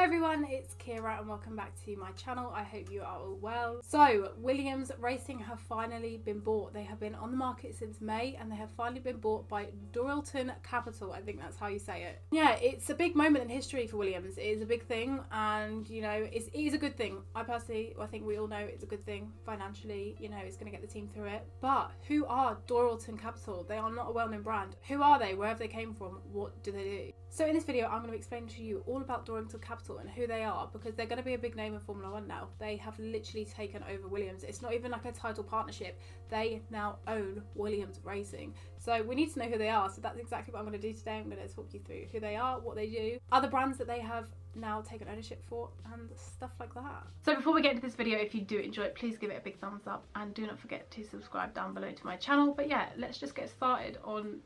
everyone, it's Keira and welcome back to my channel. I hope you are all well. So, Williams Racing have finally been bought. They have been on the market since May and they have finally been bought by Darlington Capital. I think that's how you say it. Yeah, it's a big moment in history for Williams. It is a big thing and, you know, it is a good thing. I think we all know it's a good thing financially. You know, it's going to get the team through it. But who are Darlington Capital? They are not a well-known brand. Who are they? Where have they came from? What do they do? So in this video, I'm going to explain to you all about Darlington Capital and who they are, because they're going to be a big name in Formula One now. They have literally taken over Williams. It's not even like a title partnership. They now own Williams Racing. So we need to know who they are. So that's exactly what I'm going to do today. I'm going to talk you through who they are, what they do, other brands that they have now taken ownership for, and stuff like that. So before we get into this video, if you do enjoy it, please give it a big thumbs up and do not forget to subscribe down below to my channel. But yeah, let's just get started on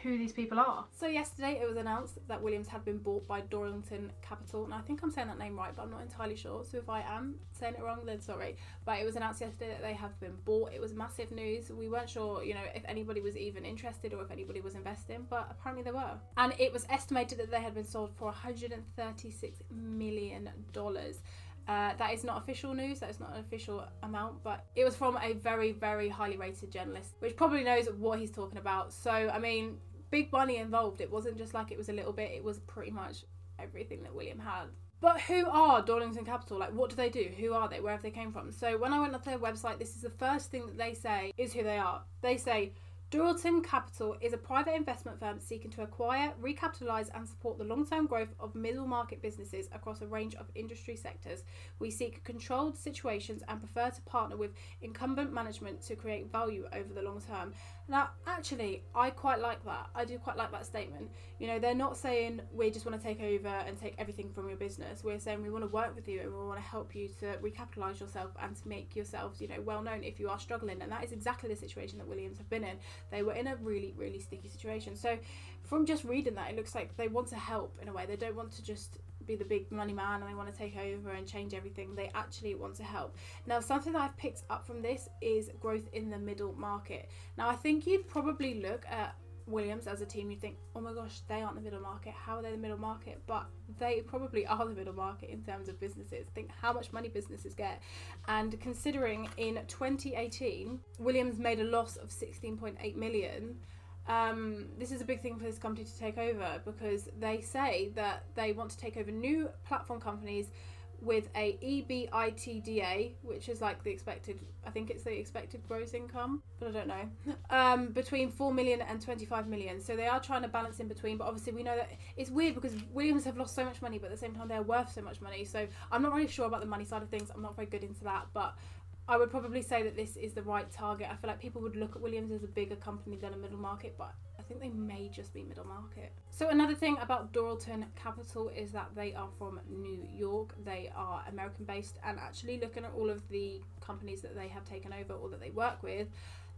who these people are. So yesterday it was announced that Williams had been bought by Darlington Capital, and I think I'm saying that name right, but I'm not entirely sure, so if I am saying it wrong then sorry. But it was announced yesterday that they have been bought. It was massive news. We weren't sure, you know, if anybody was even interested or if anybody was investing, but apparently they were. And it was estimated that they had been sold for $136 million. That is not official news, that is not an official amount, but it was from a very, very highly rated journalist, which probably knows what he's talking about. So, I mean, big money involved. It wasn't just like it was a little bit, it was pretty much everything that William had. But who are Darlington Capital? Like, what do they do? Who are they? Where have they came from? So when I went onto their website, this is the first thing that they say is who they are. They say, Darlington Capital is a private investment firm seeking to acquire, recapitalise and support the long-term growth of middle market businesses across a range of industry sectors. We seek controlled situations and prefer to partner with incumbent management to create value over the long term. Now, actually, I quite like that. I do quite like that statement. You know, they're not saying we just want to take over and take everything from your business. We're saying we want to work with you and we want to help you to recapitalise yourself and to make yourselves, you know, well known if you are struggling. And that is exactly the situation that Williams have been in. They were in a really, really sticky situation. So from just reading that, it looks like they want to help in a way. They don't want to just be the big money man and they want to take over and change everything. They actually want to help. Now, something that I've picked up from this is growth in the middle market. Now, I think you'd probably look at Williams as a team, you think, oh my gosh, they aren't the middle market. How are they the middle market? But they probably are the middle market in terms of businesses. Think how much money businesses get. And considering in 2018, Williams made a loss of 16.8 million. This is a big thing for this company to take over, because they say that they want to take over new platform companies with a EBITDA, which is like the expected, I think it's the expected gross income, but I don't know, between 4 million and 25 million. So they are trying to balance in between, but obviously we know that it's weird because Williams have lost so much money, but at the same time they're worth so much money. So I'm not really sure about the money side of things. I'm not very good into that, but I would probably say that this is the right target. I feel like people would look at Williams as a bigger company than a middle market, but I think they may just be middle market. So another thing about Darlington Capital is that they are from New York. They are American based, and actually looking at all of the companies that they have taken over or that they work with,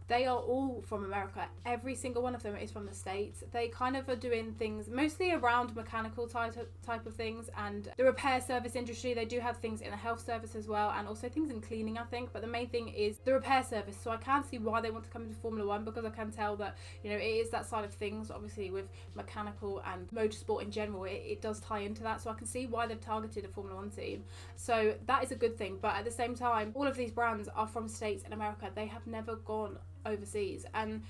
they are all from America. Every single one of them is from the States. They kind of are doing things mostly around mechanical type of things and the repair service industry. They do have things in the health service as well, and also things in cleaning, I think. But the main thing is the repair service. So I can see why they want to come into Formula One, because I can tell that, you know, it is that side of things. Obviously with mechanical and motorsport in general, it does tie into that. So I can see why they've targeted a Formula One team. So that is a good thing. But at the same time, all of these brands are from states in America. They have never gone overseas, and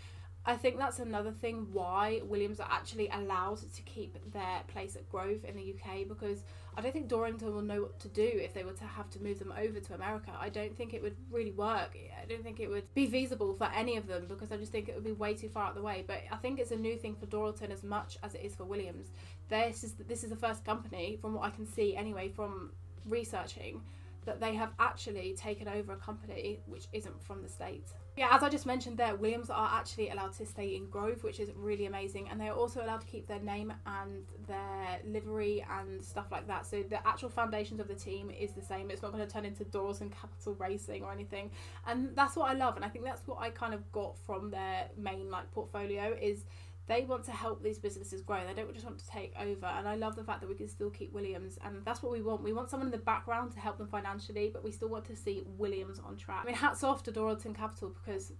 I think that's another thing why Williams are actually allowed to keep their place at Grove in the UK, because I don't think Darlington will know what to do if they were to have to move them over to America. I don't think it would really work. I don't think it would be feasible for any of them, because I just think it would be way too far out of the way. But I think it's a new thing for Darlington as much as it is for Williams. This is the first company, from what I can see anyway from researching, that they have actually taken over a company which isn't from the States. Yeah, as I just mentioned there, Williams are actually allowed to stay in Grove, which is really amazing, and they are also allowed to keep their name and their livery and stuff like that. So the actual foundations of the team is the same. It's not going to turn into Darlington Capital Racing or anything, and that's what I love, and I think that's what I kind of got from their main like portfolio is they want to help these businesses grow. They don't just want to take over. And I love the fact that we can still keep Williams. And that's what we want. We want someone in the background to help them financially, but we still want to see Williams on track. I mean, hats off to Darlington Capital, because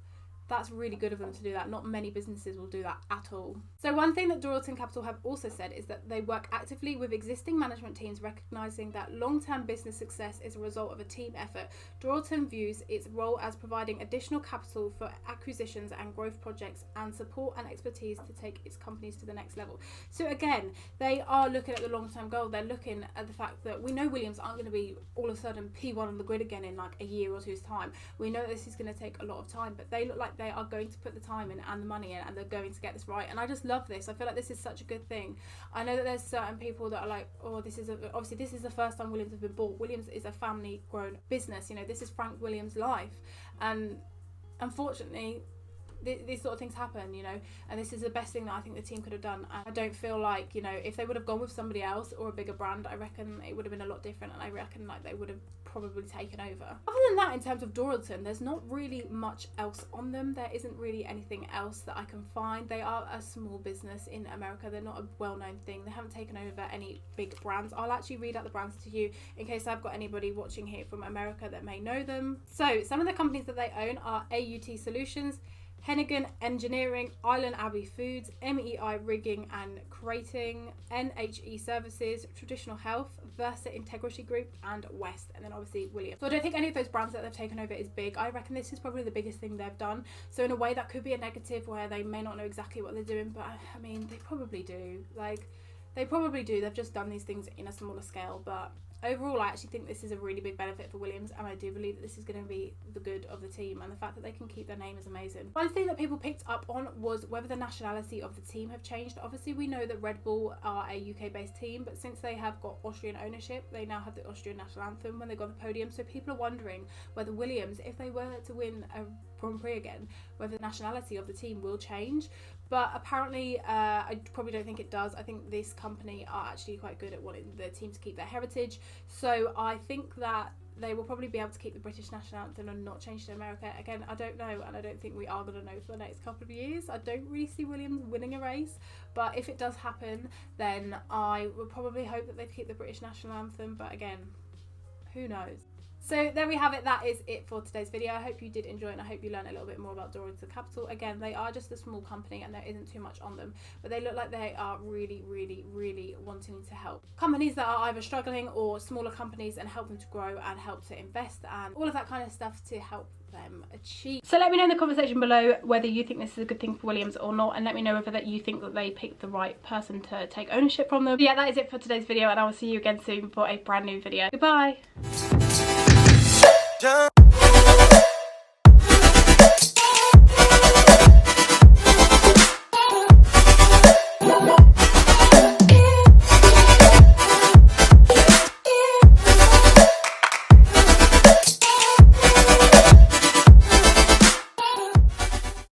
that's really good of them to do that. Not many businesses will do that at all. So one thing that Darlington Capital have also said is that they work actively with existing management teams, recognising that long-term business success is a result of a team effort. Darlington views its role as providing additional capital for acquisitions and growth projects and support and expertise to take its companies to the next level. So again, they are looking at the long-term goal. They're looking at the fact that we know Williams aren't going to be all of a sudden P1 on the grid again in like a year or two's time. We know this is going to take a lot of time, but they look like they are going to put the time in and the money in, and they're going to get this right. And I just love this. I feel like this is such a good thing. I know that there's certain people that are like, oh, obviously this is the first time Williams have been bought. Williams is a family grown business, you know, this is Frank Williams' life, and unfortunately these sort of things happen, you know, and this is the best thing that I think the team could have done. And I don't feel like, you know, if they would have gone with somebody else or a bigger brand, I reckon it would have been a lot different, and I reckon like they would have probably taken over. Other than that, in terms of Darlington, there's not really much else on them. There isn't really anything else that I can find. They are a small business in America. They're not a well-known thing. They haven't taken over any big brands. I'll actually read out the brands to you in case I've got anybody watching here from America that may know them. So some of the companies that they own are AUT Solutions, Hennigan Engineering, Island Abbey Foods, MEI Rigging and Crating, NHE Services, Traditional Health, Versa Integrity Group, and West, and then obviously Williams. So I don't think any of those brands that they've taken over is big. I reckon this is probably the biggest thing they've done. So in a way that could be a negative where they may not know exactly what they're doing, but I mean, they probably do. Like, they probably do. They've just done these things in a smaller scale, but overall, I actually think this is a really big benefit for Williams, and I do believe that this is going to be the good of the team, and the fact that they can keep their name is amazing. One thing that people picked up on was whether the nationality of the team have changed. Obviously, we know that Red Bull are a UK-based team, but since they have got Austrian ownership, they now have the Austrian national anthem when they got the podium. So people are wondering whether Williams, if they were to win a Grand Prix again, whether the nationality of the team will change. But apparently, I probably don't think it does. I think this company are actually quite good at wanting the team to keep their heritage. So I think that they will probably be able to keep the British national anthem and not change to America. Again, I don't know, and I don't think we are going to know for the next couple of years. I don't really see Williams winning a race, but if it does happen, then I would probably hope that they keep the British national anthem. But again, who knows? So there we have it. That is it for today's video. I hope you did enjoy it, and I hope you learned a little bit more about Darlington Capital. Again, they are just a small company and there isn't too much on them, but they look like they are really, really, really wanting to help companies that are either struggling or smaller companies and help them to grow and help to invest and all of that kind of stuff to help them achieve. So let me know in the comment section below whether you think this is a good thing for Williams or not, and let me know whether that you think that they picked the right person to take ownership from them. But yeah, that is it for today's video, and I will see you again soon for a brand new video. Goodbye.